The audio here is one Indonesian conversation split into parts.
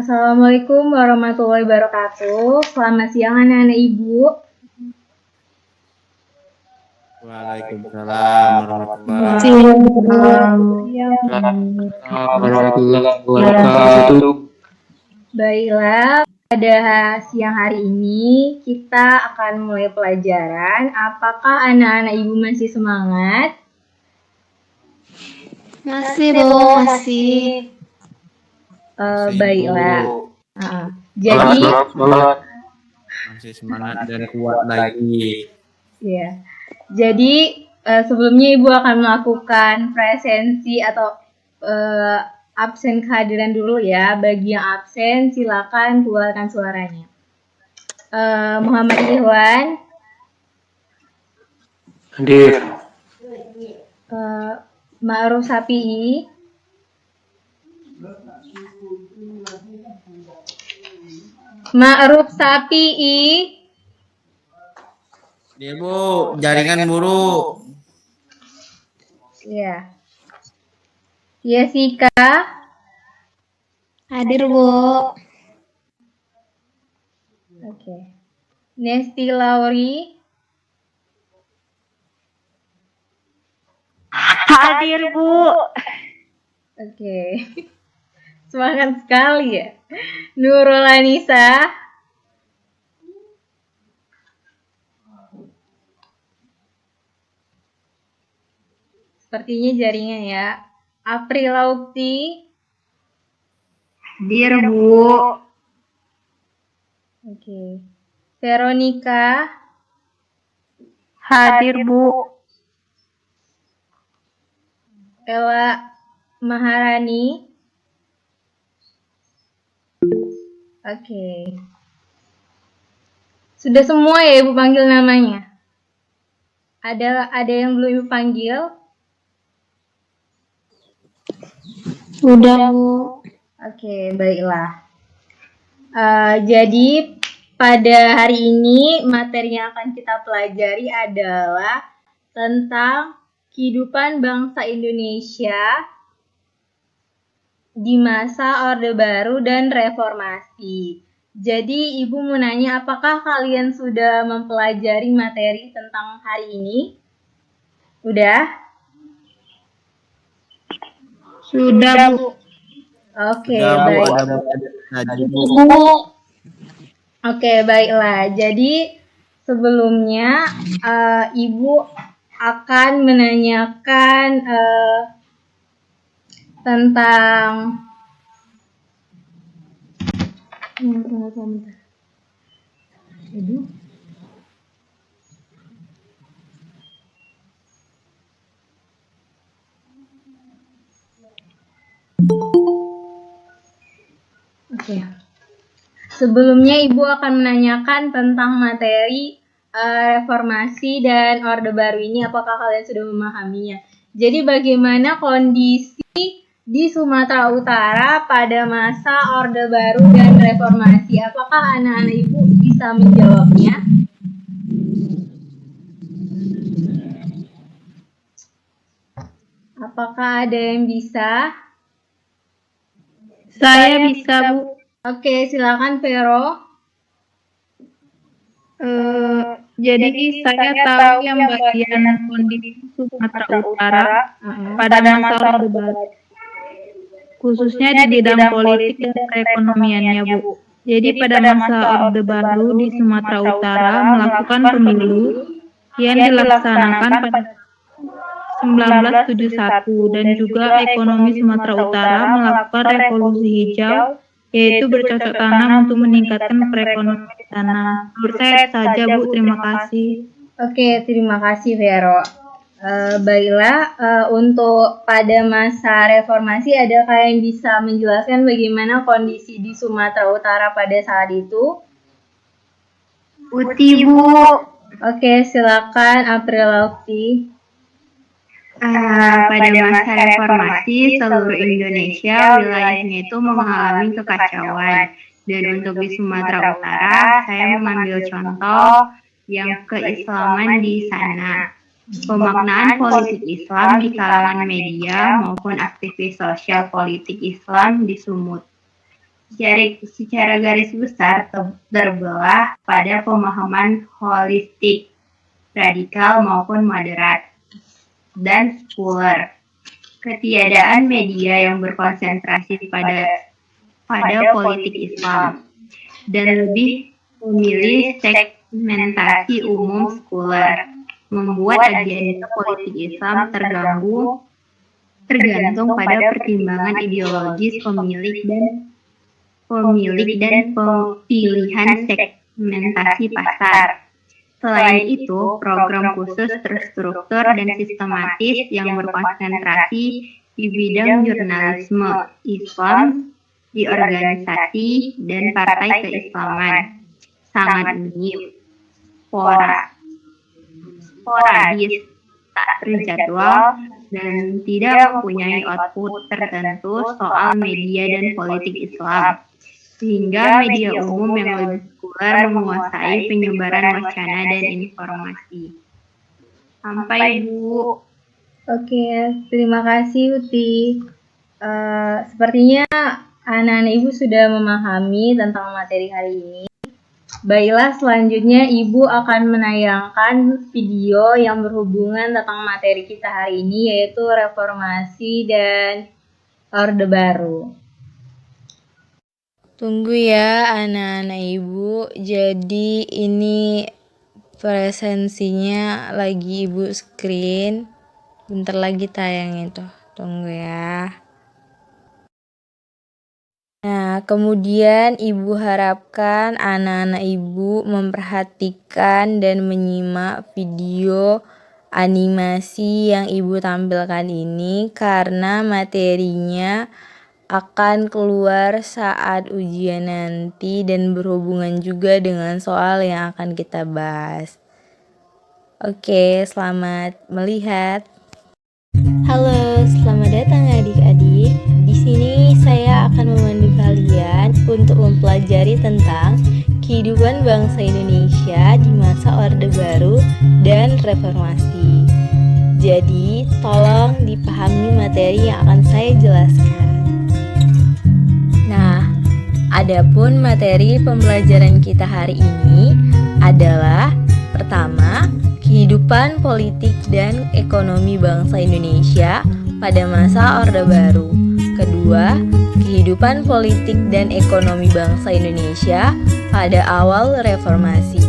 Assalamualaikum warahmatullahi wabarakatuh. Selamat siang anak-anak Ibu. Waalaikumsalam warahmatullahi wabarakatuh. Baiklah, pada siang hari ini kita akan mulai pelajaran. Apakah anak-anak Ibu masih semangat? Masih, Bu, masih. Baiklah. Jadi masih semangat dan kuat lagi. ya. Jadi sebelumnya Ibu akan melakukan presensi atau absen kehadiran dulu ya. Bagi yang absen silakan keluarkan suaranya. Muhammad Ikhwan. Hadir. Ma'ruf Sapi'i. Ma'ruf Sapi'i. Dia, Bu, jaringan buruk. Ya. Yesika. Hadir, Bu. Oke. Nesti Lauri. Hadir, Bu. Oke. Semangat sekali ya. Nurul Anissa. Sepertinya jaringan ya. April Laukti. Hadir, Bu. Oke. Veronica. Hadir, Bu. Ella Maharani. Oke. Sudah semua ya Ibu panggil namanya? Ada yang belum Ibu panggil? Udah, Bu. Oke, baiklah. Jadi pada hari ini materi yang akan kita pelajari adalah tentang kehidupan bangsa Indonesia di masa Orde Baru dan Reformasi. Jadi Ibu mau nanya, apakah kalian sudah mempelajari materi tentang hari ini? Udah? Sudah, Bu. Oke, Udah, Bu, baik. Bu. Oke, baiklah. Jadi sebelumnya Ibu akan menanyakan tentang Oke. Sebelumnya Ibu akan menanyakan tentang materi reformasi dan Orde Baru ini, apakah kalian sudah memahaminya? Jadi bagaimana kondisi di Sumatera Utara pada masa Orde Baru dan Reformasi? Apakah anak-anak Ibu bisa menjawabnya? Apakah ada yang bisa? Saya bisa, Bu. Oke, silakan Vero. Jadi saya tahu yang bagian kondisi Sumatera Utara pada masa Orde Baru, khususnya di bidang politik dan perekonomiannya, Bu. Jadi pada masa Orde Baru di Sumatera Utara melakukan pemilu yang dilaksanakan pada 1971 dan juga ekonomi Sumatera Utara melakukan revolusi hijau, yaitu bercocok tanam untuk meningkatkan perekonomian di sana. Menurut saya itu saja, Bu. Terima kasih. Oke, terima kasih Vero. Baiklah, untuk pada masa reformasi, adakah yang bisa menjelaskan bagaimana kondisi di Sumatera Utara pada saat itu? Uti, Bu. Oke, silakan April Laukti. Pada masa reformasi, seluruh Indonesia wilayahnya itu mengalami kekacauan. Dan untuk di Sumatera Utara, saya mengambil contoh yang keislaman di sana. Pemaknaan politik Islam di kalangan media maupun aktivis sosial politik Islam di Sumut. secara garis besar terbelah pada pemahaman holistik, radikal maupun moderat, dan sekuler. Ketiadaan media yang berkonsentrasi pada politik Islam dan lebih memilih segmentasi umum sekuler membuat agenda politik Islam tergantung pada pertimbangan ideologis pemilik dan pilihan segmentasi pasar. Selain itu, program khusus terstruktur dan sistematis yang berkonsentrasi di bidang jurnalisme Islam di organisasi dan partai keislaman sangat minim, sporadis, tak terjadwal, dan tidak mempunyai output tertentu soal media dan politik Islam, sehingga media umum yang lebih sekuler menguasai penyebaran wacana dan informasi. Sampai, Bu. Oke, terima kasih Uti. Sepertinya anak-anak Ibu sudah memahami tentang materi hari ini. Baiklah, selanjutnya Ibu akan menayangkan video yang berhubungan tentang materi kita hari ini, yaitu reformasi dan Orde Baru. Tunggu ya anak-anak Ibu, jadi ini presensinya lagi Ibu screen, bentar lagi tayang itu, tunggu ya. Nah, kemudian Ibu harapkan anak-anak Ibu memperhatikan dan menyimak video animasi yang Ibu tampilkan ini karena materinya akan keluar saat ujian nanti dan berhubungan juga dengan soal yang akan kita bahas. Oke, selamat melihat. Halo, selamat datang adik-adik. Di sini saya akan memandu kalian untuk mempelajari tentang kehidupan bangsa Indonesia di masa Orde Baru dan Reformasi. Jadi, tolong dipahami materi yang akan saya jelaskan. Nah, adapun materi pembelajaran kita hari ini adalah pertama, kehidupan politik dan ekonomi bangsa Indonesia pada masa Orde Baru. Kedua, kehidupan politik dan ekonomi bangsa Indonesia pada awal reformasi.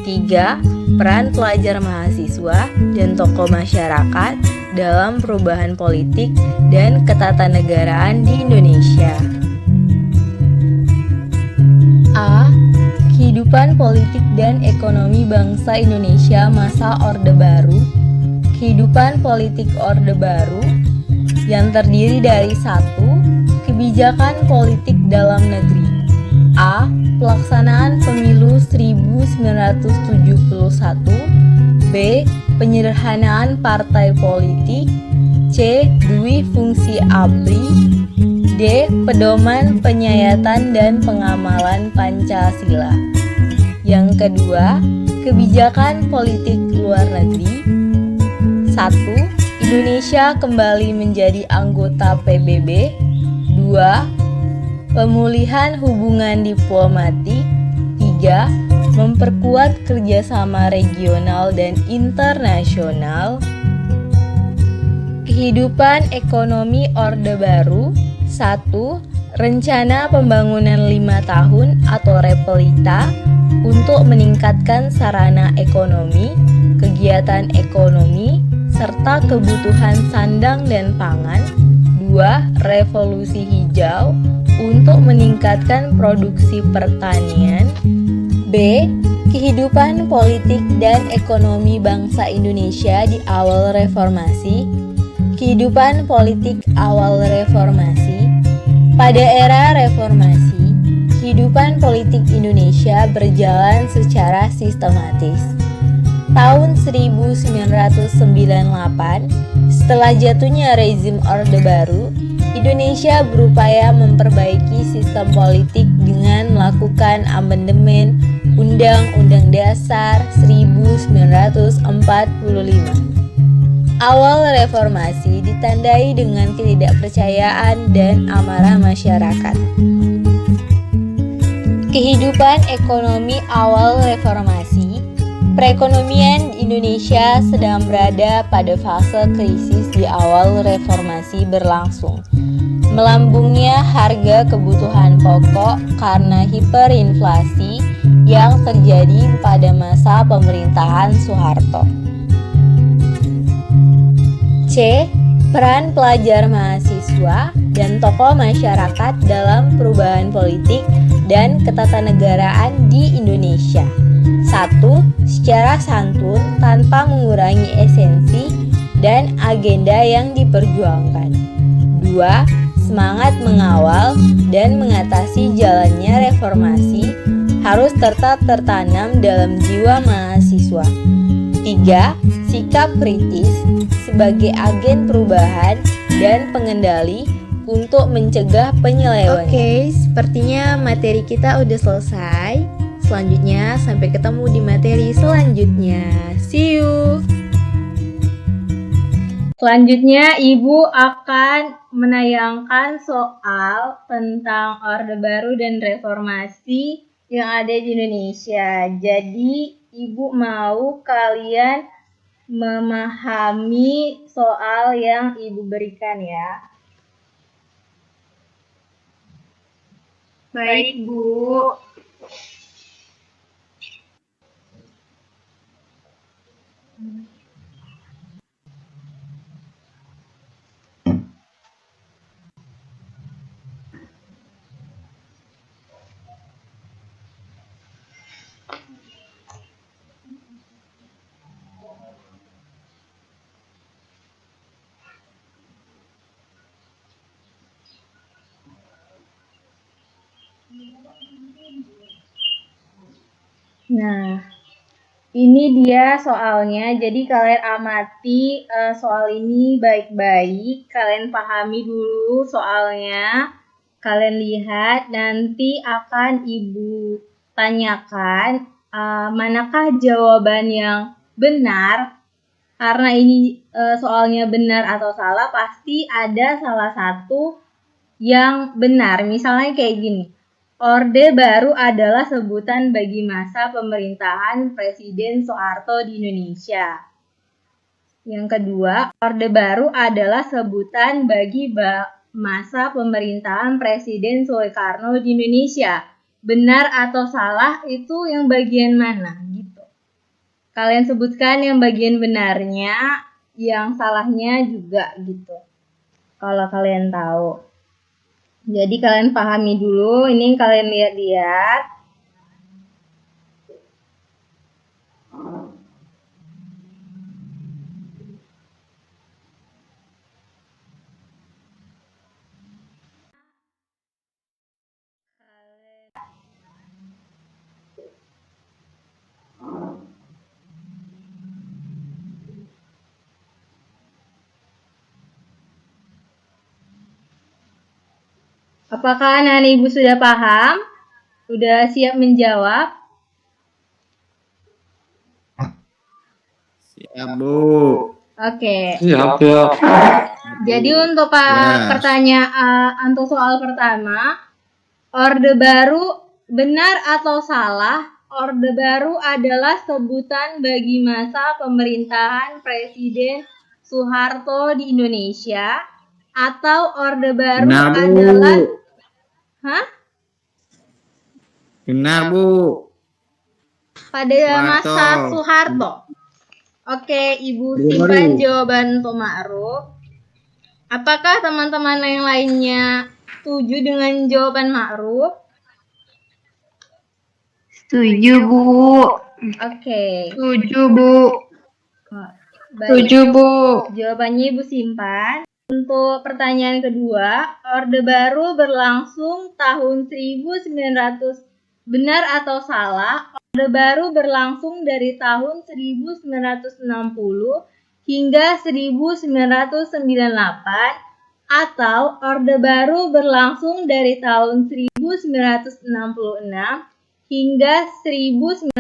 Tiga, peran pelajar mahasiswa dan tokoh masyarakat dalam perubahan politik dan ketatanegaraan di Indonesia. A. Kehidupan politik dan ekonomi bangsa Indonesia masa Orde Baru. Kehidupan politik Orde Baru yang terdiri dari 1. Kebijakan politik dalam negeri. A. Pelaksanaan pemilu 1971. B. Penyederhanaan partai politik. C. Dui fungsi ABRI. D. Pedoman penyayatan dan pengamalan Pancasila. Yang kedua, kebijakan politik luar negeri. 1. Indonesia kembali menjadi anggota PBB. 2. Pemulihan hubungan diplomatik. 3. Memperkuat kerjasama regional dan internasional. Kehidupan ekonomi Orde Baru. 1. Rencana pembangunan 5 tahun atau Repelita untuk meningkatkan sarana ekonomi, kegiatan ekonomi, serta kebutuhan sandang dan pangan. 2. Revolusi hijau untuk meningkatkan produksi pertanian. B. Kehidupan politik dan ekonomi bangsa Indonesia di awal reformasi. Kehidupan politik awal reformasi. Pada era reformasi, kehidupan politik Indonesia berjalan secara sistematis. Tahun 1998, setelah jatuhnya rezim Orde Baru, Indonesia berupaya memperbaiki sistem politik dengan melakukan amandemen Undang-Undang Dasar 1945. Awal reformasi ditandai dengan ketidakpercayaan dan amarah masyarakat. Kehidupan ekonomi awal reformasi. Perekonomian di Indonesia sedang berada pada fase krisis di awal reformasi berlangsung. Melambungnya harga kebutuhan pokok karena hiperinflasi yang terjadi pada masa pemerintahan Soeharto. C. Peran pelajar mahasiswa dan tokoh masyarakat dalam perubahan politik dan ketatanegaraan di Indonesia. 1. Secara santun tanpa mengurangi esensi dan agenda yang diperjuangkan. 2. Semangat mengawal dan mengatasi jalannya reformasi harus tetap tertanam dalam jiwa mahasiswa. 3. Sikap kritis sebagai agen perubahan dan pengendali untuk mencegah penyelewengan. Oke, sepertinya materi kita udah selesai. Selanjutnya sampai ketemu di materi selanjutnya. See you. Selanjutnya Ibu akan menayangkan soal tentang Orde Baru dan Reformasi yang ada di Indonesia. Jadi Ibu mau kalian memahami soal yang Ibu berikan ya. Baik, Bu. Nah, ini dia soalnya. Jadi kalian amati soal ini baik-baik. Kalian pahami dulu soalnya. Kalian lihat, nanti akan Ibu tanyakan manakah jawaban yang benar. Karena ini soalnya benar atau salah, pasti ada salah satu yang benar. Misalnya kayak gini. Orde Baru adalah sebutan bagi masa pemerintahan Presiden Soeharto di Indonesia. Yang kedua, Orde Baru adalah sebutan bagi masa pemerintahan Presiden Soekarno di Indonesia. Benar atau salah itu yang bagian mana gitu. Kalian sebutkan yang bagian benarnya, yang salahnya juga gitu. Kalau kalian tahu. Jadi kalian pahami dulu, ini kalian lihat-lihat. Apakah anak-anak Ibu sudah paham? Sudah siap menjawab? Siap, Bu. Oke. Siap. Jadi untuk pertanyaan untuk soal pertama, Orde Baru benar atau salah? Orde Baru adalah sebutan bagi masa pemerintahan Presiden Soeharto di Indonesia, atau Orde Baru Benar, Bu. adalah Benar, Bu. pada masa Soeharto. Oke, Ibu simpan jawaban untuk Ma'ruf. Apakah teman-teman yang lainnya setuju dengan jawaban Ma'ruf? Setuju, Bu. Oke. Setuju, Bu. Baik. Setuju, Bu. Jawabannya Ibu simpan. Untuk pertanyaan kedua, Orde Baru berlangsung tahun 1900. Benar atau salah? Orde Baru berlangsung dari tahun 1960 hingga 1998, atau Orde Baru berlangsung dari tahun 1966 hingga 1998.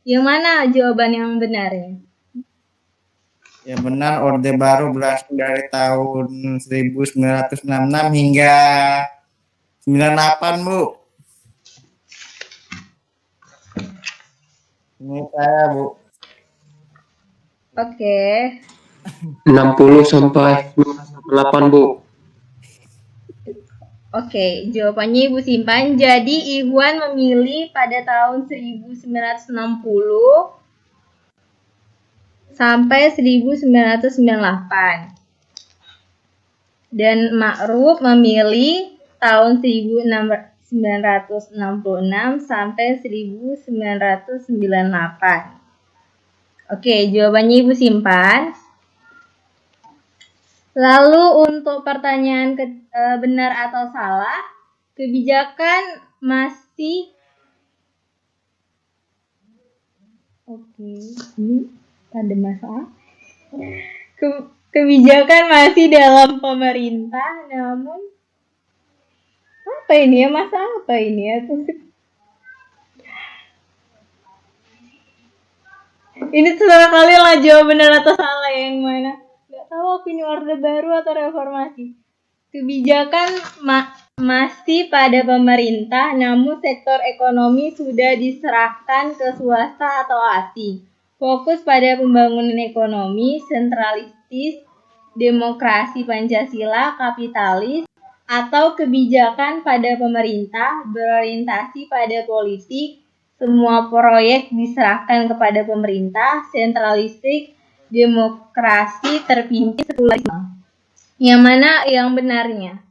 Yang mana jawaban yang benarnya? Ya benar, Orde Baru berlangsung dari tahun 1966 hingga 98, Bu. Ini saya, Bu. Oke. 60 sampai 98, Bu. Oke, jawabannya Ibu simpan. Jadi Ikhwan memilih pada tahun 1960 sampai 1998. Dan Ma'ruf memilih tahun 1966 sampai 1998. Oke, jawabannya Ibu simpan. Lalu untuk pertanyaan benar atau salah, kebijakan masih ini ada masalah. Kebijakan masih dalam pemerintah, namun apa ini ya, masalah apa ini ya? Ini salah kali lah jawab benar atau salah yang mana? Gak tahu opini Orde Baru atau reformasi. Kebijakan masih pada pemerintah, namun sektor ekonomi sudah diserahkan ke swasta atau asing. Fokus pada pembangunan ekonomi, sentralistis, demokrasi Pancasila, kapitalis, atau kebijakan pada pemerintah berorientasi pada politik, semua proyek diserahkan kepada pemerintah, sentralistik, demokrasi terpimpin sekularisme. Yang mana yang benarnya?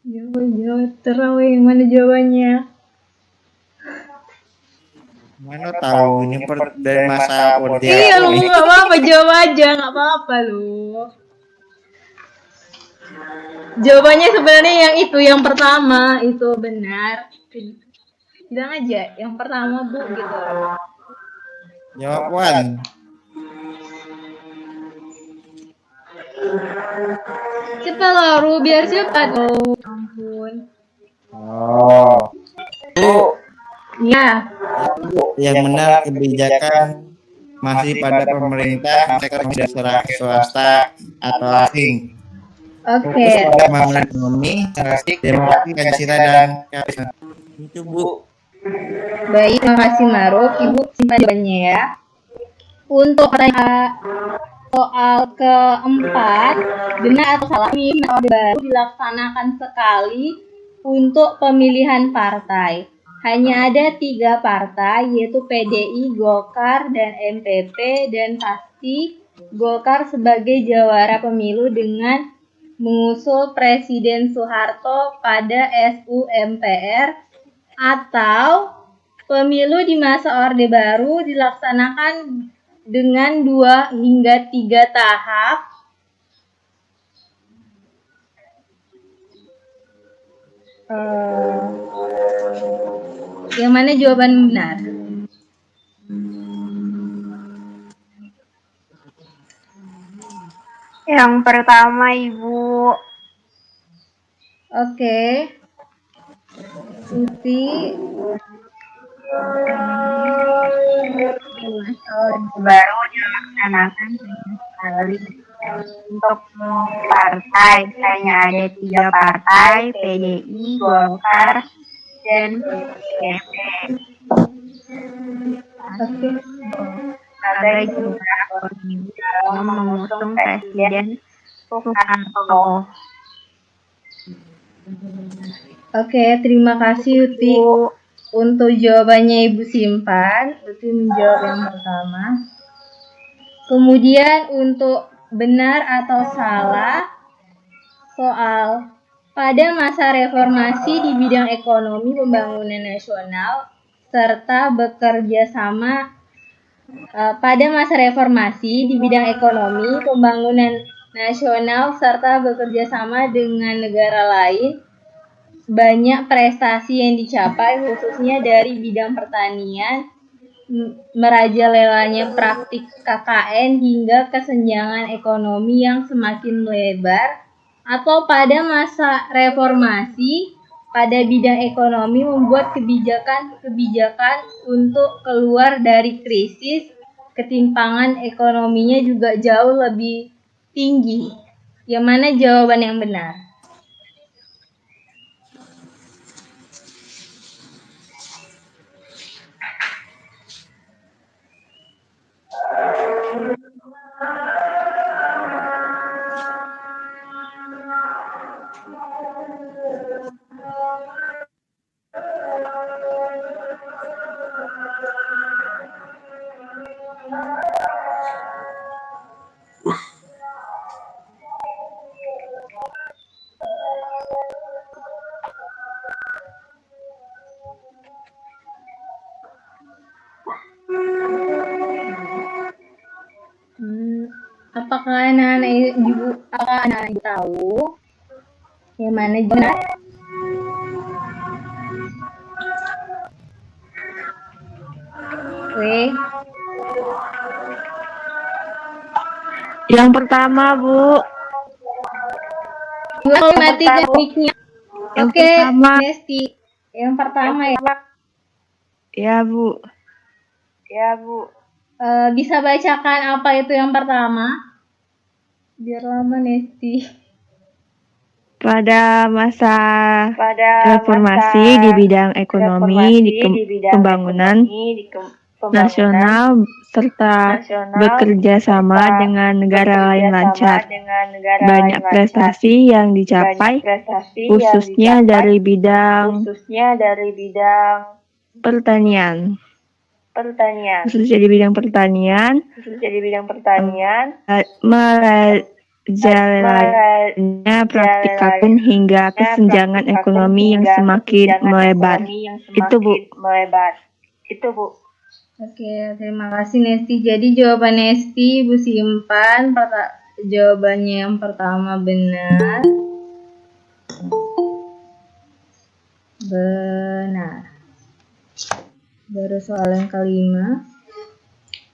Jawab terus yang mana jawabannya? Mana tahu ini dari masa Orde. Iya lu nggak apa-apa, jawab aja, nggak apa-apa lu. Jawabannya sebenarnya yang itu, yang pertama itu benar. Bilang aja yang pertama Bu gitu. Jawab Wan. Cepat lah Ru, biar cepat. Oh ampun. Oh. Bu, Ya. yang benar kebijakan masih pada pemerintah, sektor diserah ke swasta atau asing. Oke. Fokus pada pembangunan ekonomi, sentralistik, demokrasi, Pancasila dan kapitalisme. Itu Bu. Baik, terima kasih Maruf. Ibu simpan jawabannya ya. Untuk pertanyaan soal keempat, benar atau salah ini Orde Baru dilaksanakan sekali untuk pemilihan partai. Hanya ada 3 partai, yaitu PDI, Golkar, dan MPP, dan pasti Golkar sebagai jawara pemilu dengan mengusul Presiden Soeharto pada SUMPR, atau pemilu di masa Orde Baru dilaksanakan dengan 2 hingga 3 tahap. Yang mana jawaban benar? Yang pertama, Ibu. Oke. Suti. Orde Baru dilaksanakan sekali untuk partai. Hanya ada 3 partai, PDI, Golkar, dan PDIP. Oke. Sebagai jumlah pemilu dalam mengusung Presiden Soeharto. Oke, terima kasih Uti. Untuk jawabannya Ibu simpan. Uti menjawab yang pertama. Kemudian untuk benar atau salah soal pada masa reformasi di bidang ekonomi pembangunan nasional serta bekerja sama pada masa reformasi di bidang ekonomi pembangunan nasional serta bekerja sama dengan negara lain, banyak prestasi yang dicapai khususnya dari bidang pertanian, merajalelanya praktik KKN hingga kesenjangan ekonomi yang semakin melebar, atau pada masa reformasi pada bidang ekonomi membuat kebijakan untuk keluar dari krisis, ketimpangan ekonominya juga jauh lebih tinggi. Yang mana jawaban yang benar? Apakah anak-anak ibu tahu yang mana benar? Oke. Yang pertama, Bu. Mati mic-nya. Yang Oke, pertama. Nesti. Yang pertama ya. Ya, Bu. Bisa bacakan apa itu yang pertama? Biar lama, Nesti. Pada masa reformasi di bidang ekonomi, pembangunan nasional, serta bekerja sama dengan negara lain lancar. Banyak prestasi yang dicapai, khususnya dari bidang pertanian. Khususnya di bidang pertanian, merajalanya praktikakan hingga kesenjangan ekonomi yang semakin melebar. Itu, Bu. Oke, terima kasih Nesti. Jadi jawaban Nesti Ibu simpan. Jawabannya yang pertama benar. Benar. Baru soal yang kelima.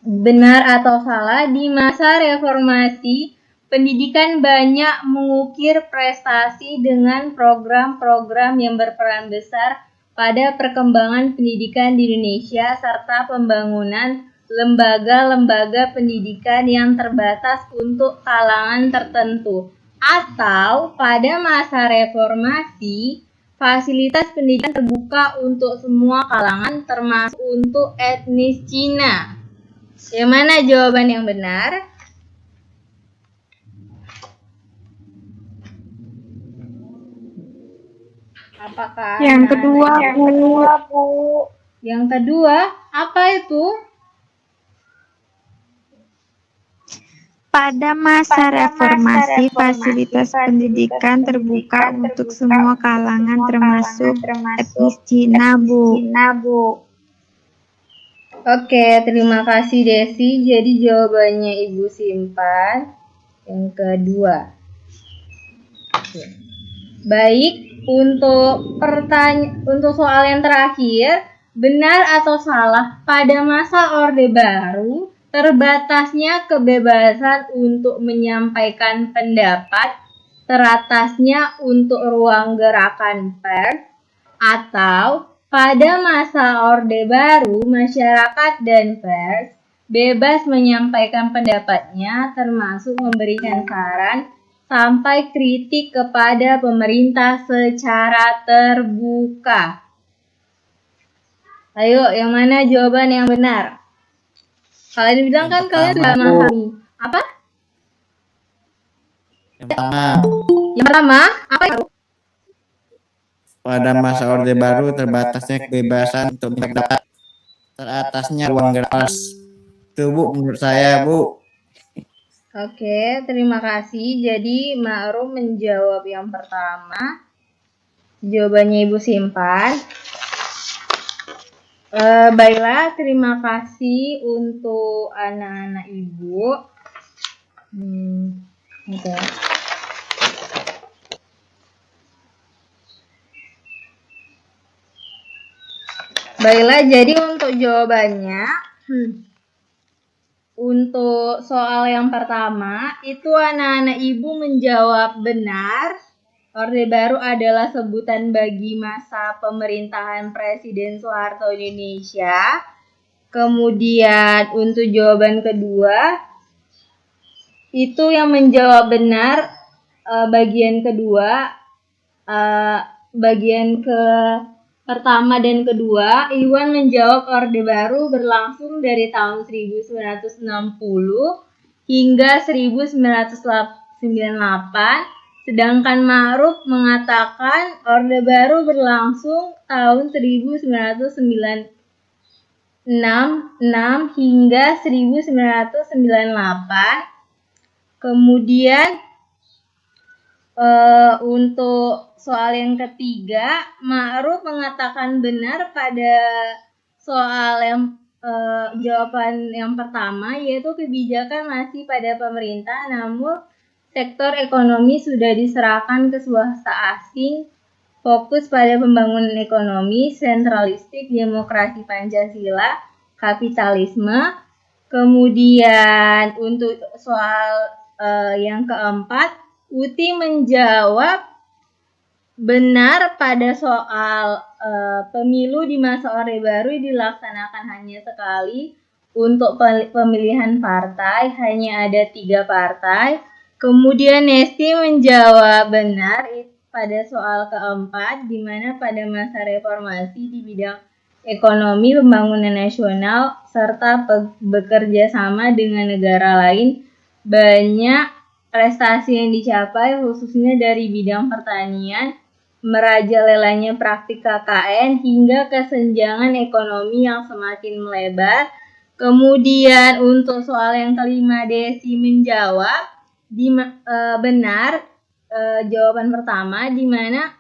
Benar atau salah, di masa reformasi, pendidikan banyak mengukir prestasi dengan program-program yang berperan besar pada perkembangan pendidikan di Indonesia serta pembangunan lembaga-lembaga pendidikan yang terbatas untuk kalangan tertentu. Atau pada masa reformasi, fasilitas pendidikan terbuka untuk semua kalangan termasuk untuk etnis Cina. Yang mana jawaban yang benar? Apakah Yang kedua, Bu. Yang kedua, apa itu? Pada masa reformasi, fasilitas pendidikan terbuka untuk semua kalangan termasuk etnis Cina, Bu. Oke, terima kasih Desi. Jadi jawabannya Ibu simpan. Yang kedua. Oke. Baik, untuk soal yang terakhir, benar atau salah, pada masa Orde Baru terbatasnya kebebasan untuk menyampaikan pendapat, teratasnya untuk ruang gerakan pers, atau pada masa Orde Baru masyarakat dan pers bebas menyampaikan pendapatnya termasuk memberikan saran sampai kritik kepada pemerintah secara terbuka. Ayo, yang mana jawaban yang benar? Kalian bilang kan kalian sudah memahami. Apa? Yang pertama, apa itu? Pada masa Orde Baru terbatasnya kebebasan untuk berpendapat, teratasnya ruang gerak. Itu, Bu, menurut saya, Bu. Oke, terima kasih. Jadi Ma'ruf menjawab yang pertama. Jawabannya Ibu simpan. Baiklah, terima kasih untuk anak-anak Ibu. Oke. Baiklah, jadi untuk jawabannya, untuk soal yang pertama, itu anak-anak Ibu menjawab benar. Orde Baru adalah sebutan bagi masa pemerintahan Presiden Soeharto di Indonesia. Kemudian untuk jawaban kedua, itu yang menjawab benar bagian kedua, bagian pertama dan kedua. Iwan menjawab Orde Baru berlangsung dari tahun 1960 hingga 1998. Sedangkan Ma'ruf mengatakan Orde Baru berlangsung tahun 1996 hingga 1998. Kemudian untuk soal yang ketiga, Ma'ruf mengatakan benar pada soal yang jawaban yang pertama yaitu kebijakan masih pada pemerintah, namun sektor ekonomi sudah diserahkan ke swasta asing, fokus pada pembangunan ekonomi, sentralistik, demokrasi Pancasila, kapitalisme. Kemudian untuk soal yang keempat, Uti menjawab benar pada soal pemilu di masa Orde Baru dilaksanakan hanya sekali. Untuk pemilihan partai hanya ada 3 partai. Kemudian Nesti menjawab benar pada soal keempat, di mana pada masa reformasi di bidang ekonomi, pembangunan nasional, serta bekerja sama dengan negara lain, banyak prestasi yang dicapai khususnya dari bidang pertanian, merajalelanya praktik KKN hingga kesenjangan ekonomi yang semakin melebar. Kemudian untuk soal yang kelima, Desi menjawab benar jawaban pertama, di mana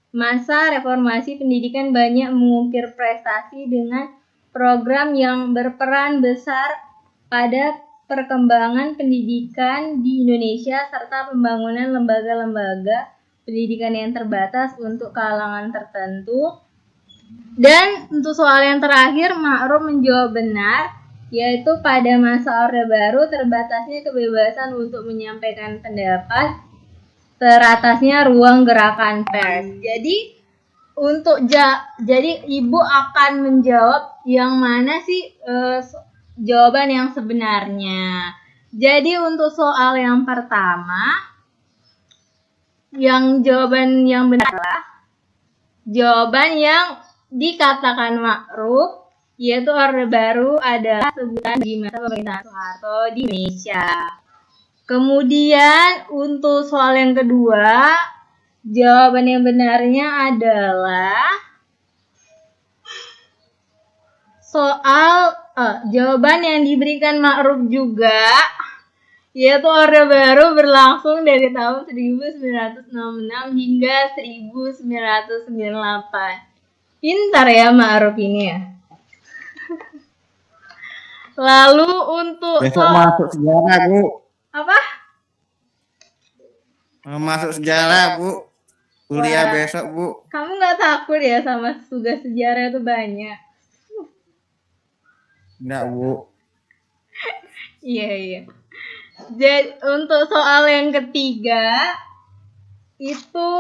masa reformasi pendidikan banyak mengukir prestasi dengan program yang berperan besar pada perkembangan pendidikan di Indonesia serta pembangunan lembaga-lembaga pendidikan yang terbatas untuk kalangan tertentu. Dan untuk soal yang terakhir, Ma'ruf menjawab benar, yaitu pada masa Orde Baru terbatasnya kebebasan untuk menyampaikan pendapat, teratasnya ruang gerakan pers. Jadi jadi Ibu akan menjawab yang mana sih jawaban yang sebenarnya. Jadi untuk soal yang pertama, yang jawaban yang benar adalah jawaban yang dikatakan Ma'ruf, yaitu Orde Baru adalah sebutan di masa pemerintahan Soeharto di Indonesia. Kemudian untuk soal yang kedua, jawaban yang benarnya adalah soal jawaban yang diberikan Ma'ruf juga, yaitu Orde Baru berlangsung dari tahun 1966 hingga 1998. Pintar ya Ma'ruf ini ya. Lalu untuk Besok masuk sejarah, Bu. apa? Masuk sejarah, Bu. Kuliah besok, Bu. Kamu nggak takut ya sama tugas sejarah itu banyak? Enggak, Bu. Iya. Jadi untuk soal yang ketiga itu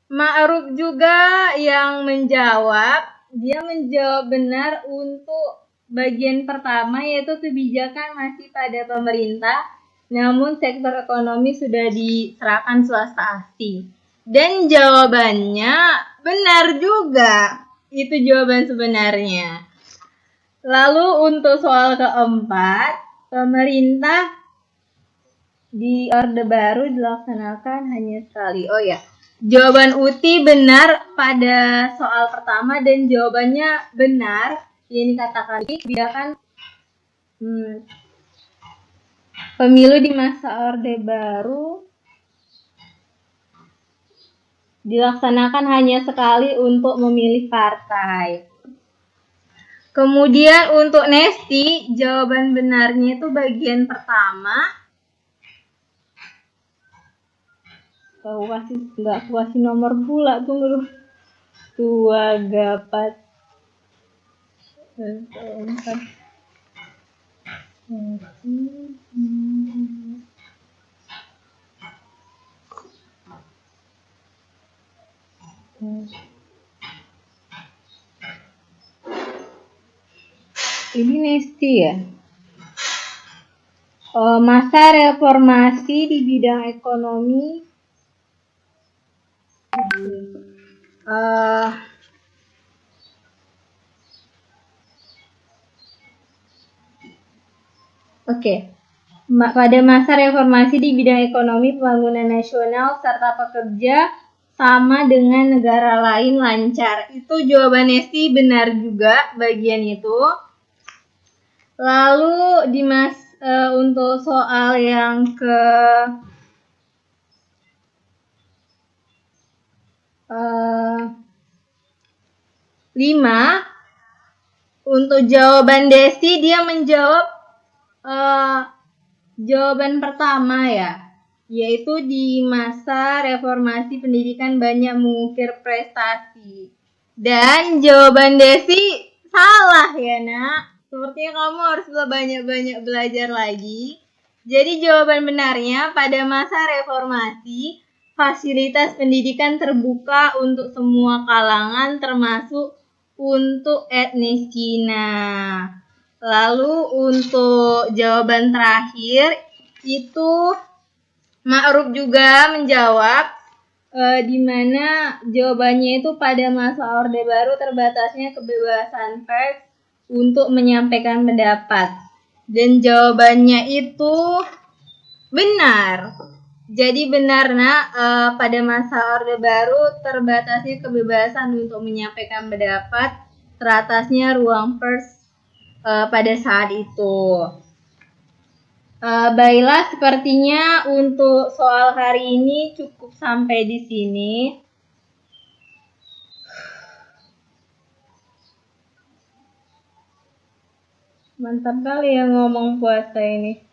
Ma'ruf juga yang menjawab. Dia menjawab benar untuk bagian pertama, yaitu kebijakan masih pada pemerintah, namun sektor ekonomi sudah diserahkan swasta asing. Dan jawabannya benar juga. Itu jawaban sebenarnya. Lalu untuk soal keempat, pemerintah di Orde Baru dilaksanakan hanya sekali. Oh ya, jawaban Uti benar pada soal pertama dan jawabannya benar. Yang dikatakan kebijakan pemilu di masa Orde Baru dilaksanakan hanya sekali untuk memilih partai. Kemudian untuk Nesti, jawaban benarnya itu bagian pertama. Nggak kasih nomor pula, tunggu. 2 gapat 4. Ini Nesti ya. Masa reformasi di bidang ekonomi. Pada masa reformasi di bidang ekonomi, pembangunan nasional serta pekerja sama dengan negara lain lancar. Itu jawaban Nesti benar juga bagian itu. Lalu untuk soal yang ke 5, Untuk jawaban Desi, dia menjawab jawaban pertama ya, yaitu di masa reformasi pendidikan banyak mengukir prestasi. Dan jawaban Desi salah ya nak. Sepertinya kamu harus banyak-banyak belajar lagi. Jadi jawaban benarnya, pada masa reformasi fasilitas pendidikan terbuka untuk semua kalangan termasuk untuk etnis Cina. Lalu untuk jawaban terakhir itu Ma'ruf juga menjawab di mana jawabannya itu pada masa Orde Baru terbatasnya kebebasan pers untuk menyampaikan pendapat. Dan jawabannya itu benar. Jadi benar nak, pada masa Orde Baru terbatasnya kebebasan untuk menyampaikan pendapat, teratasnya ruang pers pada saat itu. Baiklah, sepertinya untuk soal hari ini cukup sampai di sini. Mantap kali ya ngomong puasa ini.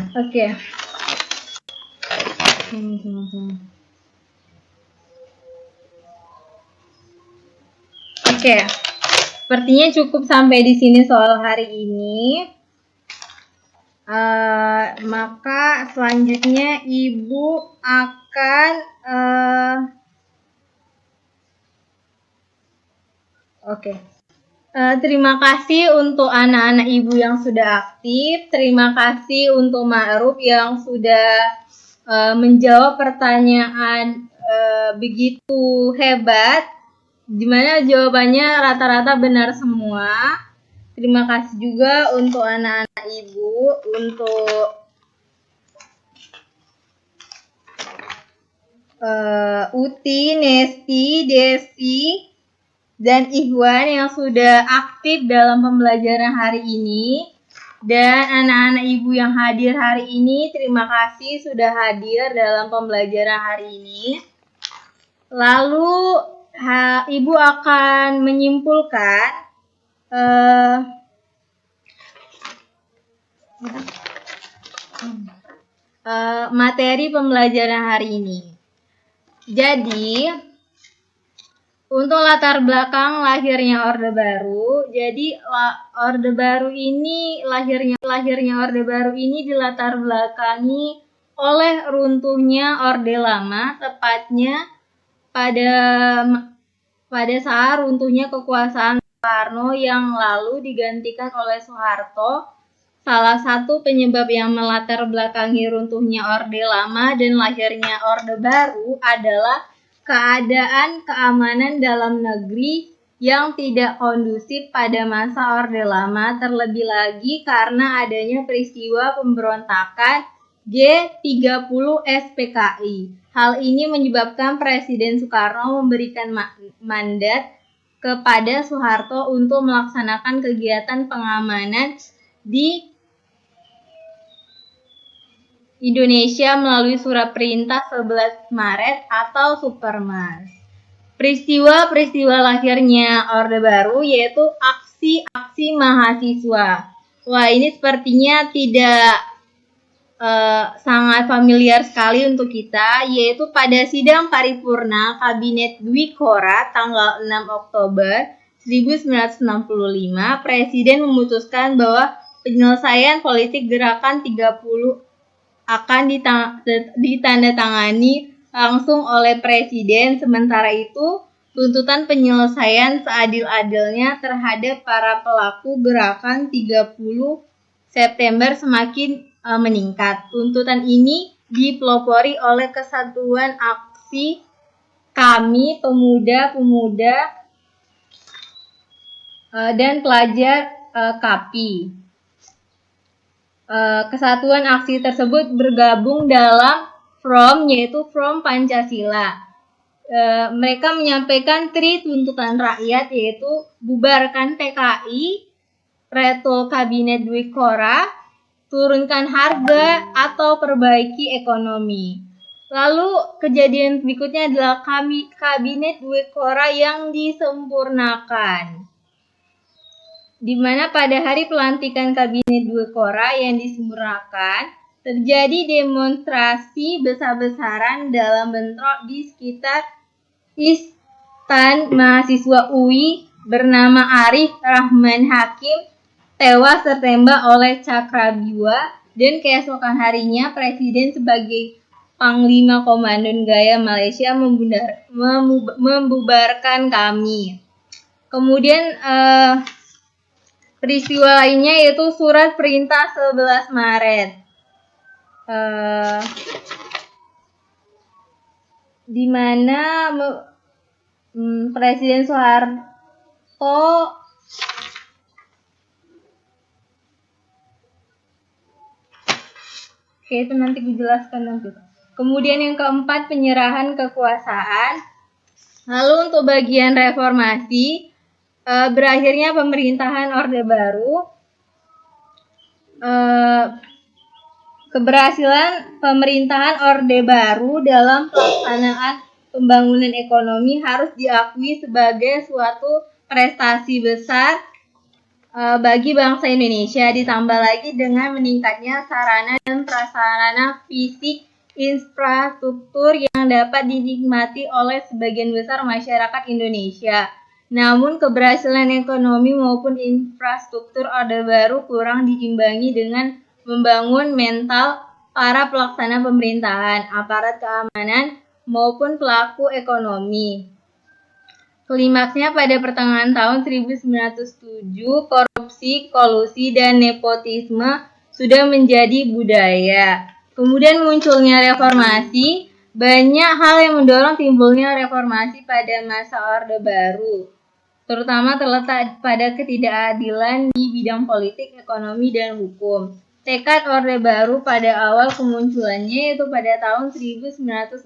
Oke. Oke. Sepertinya cukup sampai di sini soal hari ini. Maka selanjutnya Ibu akan terima kasih untuk anak-anak Ibu yang sudah aktif. Terima kasih untuk Ma'ruf yang sudah menjawab pertanyaan begitu hebat, dimana jawabannya rata-rata benar semua. Terima kasih juga untuk anak-anak Ibu, untuk Uti, Nesti, Desi, dan Ikhwan yang sudah aktif dalam pembelajaran hari ini. Dan anak-anak Ibu yang hadir hari ini, terima kasih sudah hadir dalam pembelajaran hari ini. Lalu Ibu akan menyimpulkan materi pembelajaran hari ini. Jadi, untuk latar belakang lahirnya Orde Baru, jadi Orde Baru ini lahirnya Orde Baru ini dilatar belakangi oleh runtuhnya Orde Lama, tepatnya pada saat runtuhnya kekuasaan Soekarno yang lalu digantikan oleh Soeharto. Salah satu penyebab yang melatar belakangi runtuhnya Orde Lama dan lahirnya Orde Baru adalah keadaan keamanan dalam negeri yang tidak kondusif pada masa Orde Lama, terlebih lagi karena adanya peristiwa pemberontakan G30 SPKI. Hal ini menyebabkan Presiden Soekarno memberikan mandat kepada Soeharto untuk melaksanakan kegiatan pengamanan di Indonesia melalui Surat Perintah 11 Maret atau Supermas. Peristiwa-peristiwa lahirnya Orde Baru yaitu aksi-aksi mahasiswa. Wah, ini sepertinya tidak sangat familiar sekali untuk kita, yaitu pada sidang paripurna Kabinet Dwi Kora tanggal 6 Oktober 1965, Presiden memutuskan bahwa penyelesaian politik gerakan 30 akan ditandatangani langsung oleh Presiden. Sementara itu, tuntutan penyelesaian seadil-adilnya terhadap para pelaku gerakan 30 September semakin meningkat. Tuntutan ini dipelopori oleh Kesatuan Aksi Kami Pemuda-Pemuda dan Pelajar KAPI. Kesatuan aksi tersebut bergabung dalam FROM, yaitu Front Pancasila. Mereka menyampaikan 3 tuntutan rakyat, yaitu bubarkan PKI, retol Kabinet Dwi Kora, turunkan harga, atau perbaiki ekonomi. Lalu kejadian berikutnya adalah Kabinet Dwi Kora yang disempurnakan, di mana pada hari pelantikan Kabinet Dwi Kora yang disempurnakan, terjadi demonstrasi besar-besaran dalam bentrok di sekitar Istan mahasiswa UI bernama Arif Rahman Hakim tewas tertembak oleh Cakrabiwa, dan keesokan harinya Presiden sebagai Panglima Komando Gaya Malaysia membubarkan kami. Kemudian peristiwa lainnya yaitu Surat Perintah 11 Maret. Di mana Presiden Soeharto itu nanti dijelaskan nanti. Kemudian yang keempat, penyerahan kekuasaan. Lalu untuk bagian reformasi, berakhirnya pemerintahan Orde Baru. Keberhasilan pemerintahan Orde Baru dalam pelaksanaan pembangunan ekonomi harus diakui sebagai suatu prestasi besar bagi bangsa Indonesia, ditambah lagi dengan meningkatnya sarana dan prasarana fisik infrastruktur yang dapat dinikmati oleh sebagian besar masyarakat Indonesia. Namun keberhasilan ekonomi maupun infrastruktur Orde Baru kurang diimbangi dengan membangun mental para pelaksana pemerintahan, aparat keamanan, maupun pelaku ekonomi. Klimaksnya pada pertengahan tahun 1907, korupsi, kolusi, dan nepotisme sudah menjadi budaya. Kemudian munculnya reformasi, banyak hal yang mendorong timbulnya reformasi pada masa Orde Baru, terutama terletak pada ketidakadilan di bidang politik, ekonomi, dan hukum. Tekad Orde Baru pada awal kemunculannya, yaitu pada tahun 1966,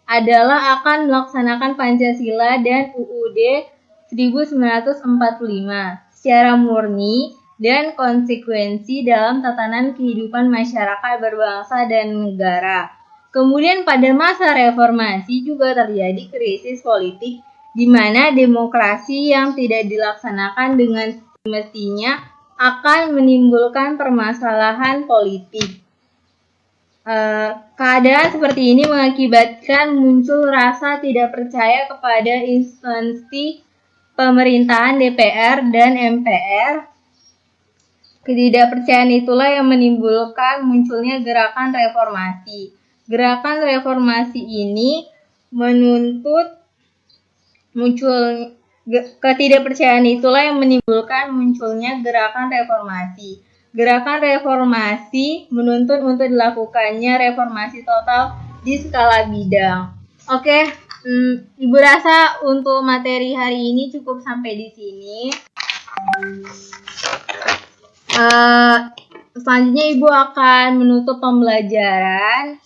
adalah akan melaksanakan Pancasila dan UUD 1945 secara murni dan konsekuensi dalam tatanan kehidupan masyarakat berbangsa dan negara. Kemudian pada masa reformasi juga terjadi krisis politik, di mana demokrasi yang tidak dilaksanakan dengan semestinya akan menimbulkan permasalahan politik. Keadaan seperti ini mengakibatkan muncul rasa tidak percaya kepada instansi pemerintahan DPR dan MPR. Ketidakpercayaan itulah yang menimbulkan munculnya gerakan reformasi. Gerakan reformasi ini menuntut ketidakpercayaan itulah yang menimbulkan munculnya gerakan reformasi. Gerakan reformasi menuntut untuk dilakukannya reformasi total di skala bidang. Oke, Ibu rasa untuk materi hari ini cukup sampai di sini. Selanjutnya Ibu akan menutup pembelajaran.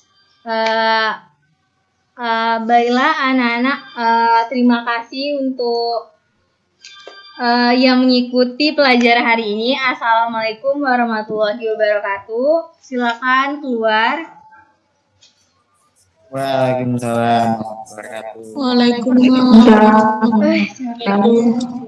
Baiklah anak-anak, terima kasih untuk yang mengikuti pelajaran hari ini. Assalamualaikum warahmatullahi wabarakatuh. Silakan keluar. Waalaikumsalam warahmatullahi wabarakatuh. Waalaikumsalam.